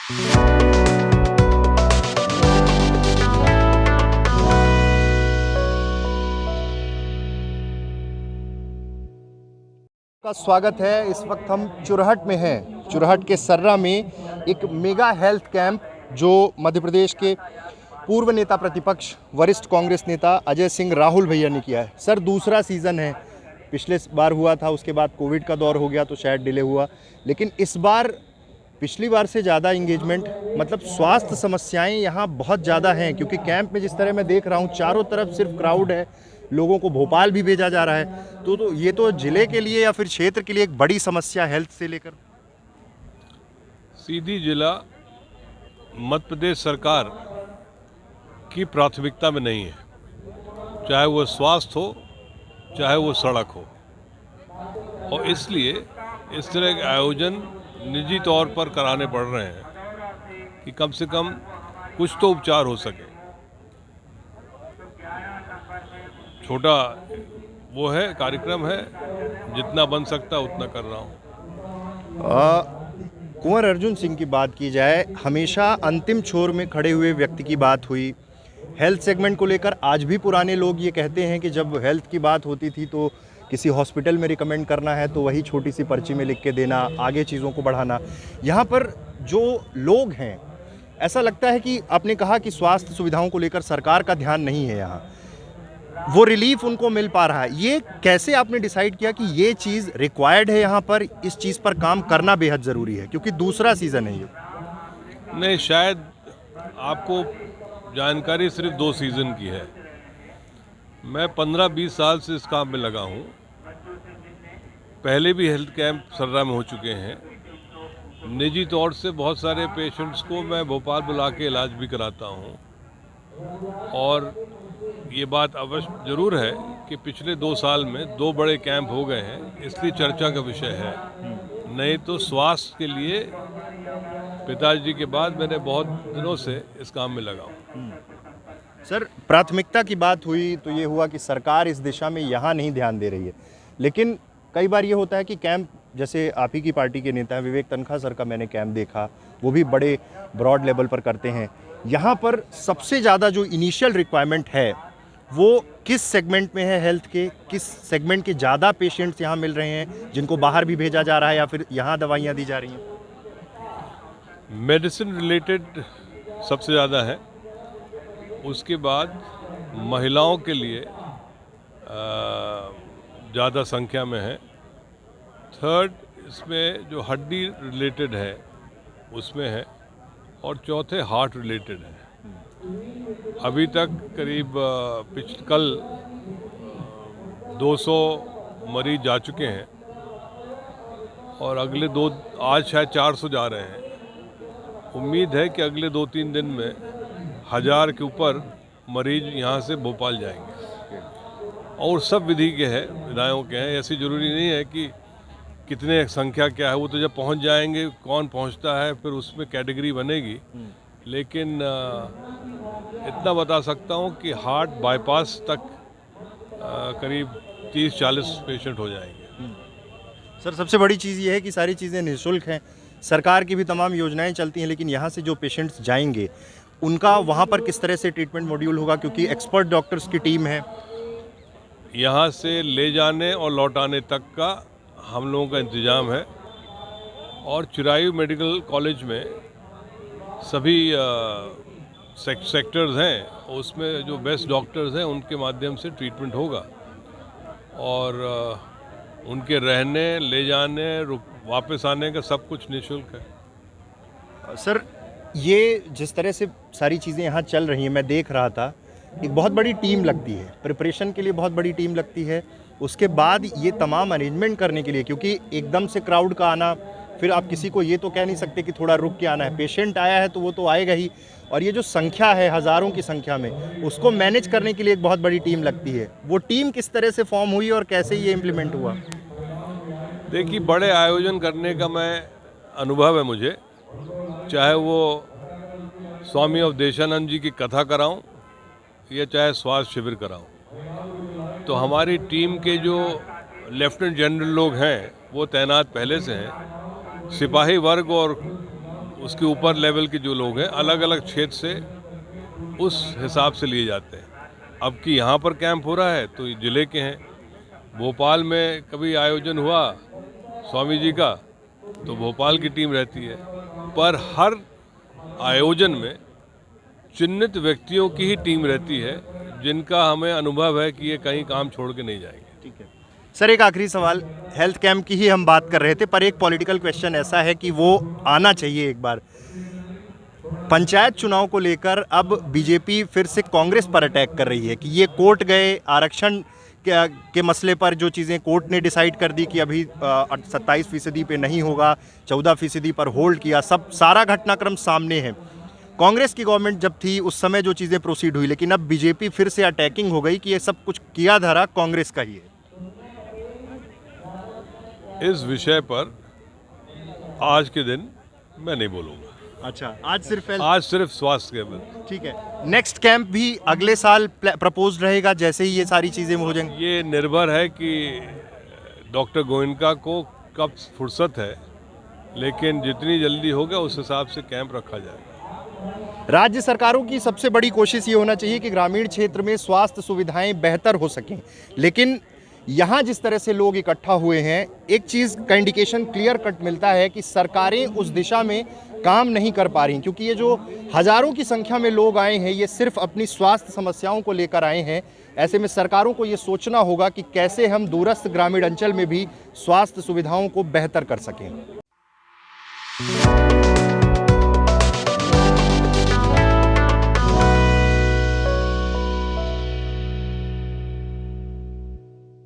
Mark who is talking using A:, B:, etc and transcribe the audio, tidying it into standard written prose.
A: का स्वागत है। इस वक्त हम चुरहट में हैं। चुरहट के सर्रा में एक मेगा हेल्थ कैंप जो मध्य प्रदेश के पूर्व नेता प्रतिपक्ष वरिष्ठ कांग्रेस नेता अजय सिंह राहुल भैया ने किया है। सर, दूसरा सीज़न है। पिछले बार हुआ था, उसके बाद कोविड का दौर हो गया तो शायद डिले हुआ, लेकिन इस बार पिछली बार से ज़्यादा इंगेजमेंट, मतलब स्वास्थ्य समस्याएं यहाँ बहुत ज़्यादा हैं। क्योंकि कैंप में जिस तरह मैं देख रहा हूँ, चारों तरफ सिर्फ क्राउड है, लोगों को भोपाल भी भेजा जा रहा है। तो ये तो जिले के लिए या फिर क्षेत्र के लिए एक बड़ी समस्या हेल्थ से लेकर।
B: सीधी जिला मध्य प्रदेश सरकार की प्राथमिकता में नहीं है, चाहे वो स्वास्थ्य हो चाहे वो सड़क हो, और इसलिए इस तरह के आयोजन निजी तौर पर कराने पड़ रहे हैं कि कम से कम कुछ तो उपचार हो सके। छोटा वो है, कार्यक्रम है, जितना बन सकता उतना कर रहा हूँ।
A: कुंवर अर्जुन सिंह की बात की जाए, हमेशा अंतिम छोर में खड़े हुए व्यक्ति की बात हुई। हेल्थ सेगमेंट को लेकर आज भी पुराने लोग ये कहते हैं कि जब हेल्थ की बात होती थी तो किसी हॉस्पिटल में रिकमेंड करना है तो वही छोटी सी पर्ची में लिख के देना, आगे चीज़ों को बढ़ाना। यहाँ पर जो लोग हैं, ऐसा लगता है कि आपने कहा कि स्वास्थ्य सुविधाओं को लेकर सरकार का ध्यान नहीं है, यहाँ वो रिलीफ उनको मिल पा रहा है। ये कैसे आपने डिसाइड किया कि ये चीज़ रिक्वायर्ड है, यहाँ पर इस चीज़ पर काम करना बेहद ज़रूरी है, क्योंकि दूसरा सीज़न है ये?
B: नहीं, शायद आपको जानकारी सिर्फ 2 सीज़न की है। मैं 15-20 साल से इस काम में लगा हूँ। पहले भी हेल्थ कैंप सर्रा में हो चुके हैं। निजी तौर से बहुत सारे पेशेंट्स को मैं भोपाल बुला के इलाज भी कराता हूँ, और ये बात अवश्य ज़रूर है कि पिछले 2 साल में 2 बड़े कैंप हो गए हैं, इसलिए चर्चा का विषय है। नहीं तो स्वास्थ्य के लिए पिताजी के बाद मैंने बहुत दिनों से इस काम में लगा हूँ।
A: सर, प्राथमिकता की बात हुई तो ये हुआ कि सरकार इस दिशा में यहाँ नहीं ध्यान दे रही है, लेकिन कई बार ये होता है कि कैंप, जैसे आप ही की पार्टी के नेता विवेक तनखा सर का मैंने कैंप देखा, वो भी बड़े ब्रॉड लेवल पर करते हैं। यहाँ पर सबसे ज़्यादा जो इनिशियल रिक्वायरमेंट है वो किस सेगमेंट में है? हेल्थ के किस सेगमेंट के ज़्यादा पेशेंट्स यहाँ मिल रहे हैं, जिनको बाहर भी भेजा जा रहा है या फिर यहाँ दवाइयाँ दी जा रही हैं?
B: मेडिसिन रिलेटेड सबसे ज़्यादा है, उसके बाद महिलाओं के लिए ज़्यादा संख्या में है। थर्ड इसमें जो हड्डी रिलेटेड है उसमें है, और चौथे हार्ट रिलेटेड है। अभी तक करीब कल 200 मरीज जा चुके हैं, और अगले आज शायद 400 जा रहे हैं। उम्मीद है कि अगले 2-3 दिन में 1000 के ऊपर मरीज यहाँ से भोपाल जाएंगे, और सब विधि के हैं, विधायों के हैं। ऐसी ज़रूरी नहीं है कि कितने संख्या क्या है, वो तो जब पहुँच जाएंगे, कौन पहुँचता है फिर उसमें कैटेगरी बनेगी। लेकिन इतना बता सकता हूँ कि हार्ट बाईपास तक करीब 30-40 पेशेंट हो जाएंगे।
A: सर, सबसे बड़ी चीज़ ये है कि सारी चीज़ें निःशुल्क हैं, सरकार की भी तमाम योजनाएं चलती हैं, लेकिन यहाँ से जो पेशेंट्स जाएंगे उनका वहाँ पर किस तरह से ट्रीटमेंट मॉड्यूल होगा? क्योंकि एक्सपर्ट डॉक्टर्स की टीम है।
B: यहाँ से ले जाने और लौटाने तक का हम लोगों का इंतज़ाम है, और चिरायू मेडिकल कॉलेज में सभी सेक्टर्स हैं, उसमें जो बेस्ट डॉक्टर्स हैं उनके माध्यम से ट्रीटमेंट होगा, और उनके रहने, ले जाने, वापस आने का सब कुछ निःशुल्क है।
A: सर, ये जिस तरह से सारी चीज़ें यहाँ चल रही हैं, मैं देख रहा था, एक बहुत बड़ी टीम लगती है, प्रिपरेशन के लिए बहुत बड़ी टीम लगती है, उसके बाद ये तमाम अरेंजमेंट करने के लिए, क्योंकि एकदम से क्राउड का आना, फिर आप किसी को ये तो कह नहीं सकते कि थोड़ा रुक के आना है। पेशेंट आया है तो वो तो आएगा ही, और ये जो संख्या है हज़ारों की संख्या में, उसको मैनेज करने के लिए एक बहुत बड़ी टीम लगती है। वो टीम किस तरह से फॉर्म हुई और कैसे ये इम्प्लीमेंट हुआ?
B: देखिए, बड़े आयोजन करने का मैं अनुभव है मुझे, चाहे वो स्वामी अवधेशानंद जी की कथा कराऊं या चाहे स्वास्थ्य शिविर कराऊं, तो हमारी टीम के जो लेफ्टिनेंट जनरल लोग हैं वो तैनात पहले से हैं। सिपाही वर्ग और उसके ऊपर लेवल के जो लोग हैं अलग अलग क्षेत्र से उस हिसाब से लिए जाते हैं। अब कि यहाँ पर कैंप हो रहा है तो ये जिले के हैं। भोपाल में कभी आयोजन हुआ स्वामी जी का तो भोपाल की टीम रहती है, पर हर आयोजन में चिन्हित व्यक्तियों की ही टीम रहती है जिनका हमें अनुभव है कि ये कहीं काम छोड़ के नहीं जाएंगे।
A: ठीक है सर, एक आखिरी सवाल, हेल्थ कैंप की ही हम बात कर रहे थे, पर एक पॉलिटिकल क्वेश्चन ऐसा है कि वो आना चाहिए एक बार। पंचायत चुनाव को लेकर अब बीजेपी फिर से कांग्रेस पर अटैक कर रही है कि ये कोर्ट गए, आरक्षण के मसले पर जो चीज़ें कोर्ट ने डिसाइड कर दी कि अभी 27% पे नहीं होगा, 14% पर होल्ड किया, सब सारा घटनाक्रम सामने है। कांग्रेस की गवर्नमेंट जब थी उस समय जो चीज़ें प्रोसीड हुई, लेकिन अब बीजेपी फिर से अटैकिंग हो गई कि ये सब कुछ किया धरा कांग्रेस का ही है।
B: इस विषय पर आज के दिन मैं नहीं बोलूँगा।
A: अच्छा, आज सिर्फ
B: स्वास्थ्य के बारे।
A: ठीक है, नेक्स्ट कैंप भी अगले साल प्रपोज रहेगा जैसे ही ये सारी चीज़ें हो जाएंगी?
B: ये निर्भर है कि डॉक्टर गोयनका को कब फुर्सत है, लेकिन जितनी जल्दी होगा उस हिसाब से कैंप रखा जाएगा।
A: राज्य सरकारों की सबसे बड़ी कोशिश ये होना चाहिए कि ग्रामीण क्षेत्र में स्वास्थ्य सुविधाएं बेहतर हो सकें, लेकिन यहाँ जिस तरह से लोग इकट्ठा हुए हैं, एक चीज़ का इंडिकेशन क्लियर कट मिलता है कि सरकारें उस दिशा में काम नहीं कर पा रही, क्योंकि ये जो हज़ारों की संख्या में लोग आए हैं ये सिर्फ अपनी स्वास्थ्य समस्याओं को लेकर आए हैं। ऐसे में सरकारों को ये सोचना होगा कि कैसे हम दूरस्थ ग्रामीण अंचल में भी स्वास्थ्य सुविधाओं को बेहतर कर सकें।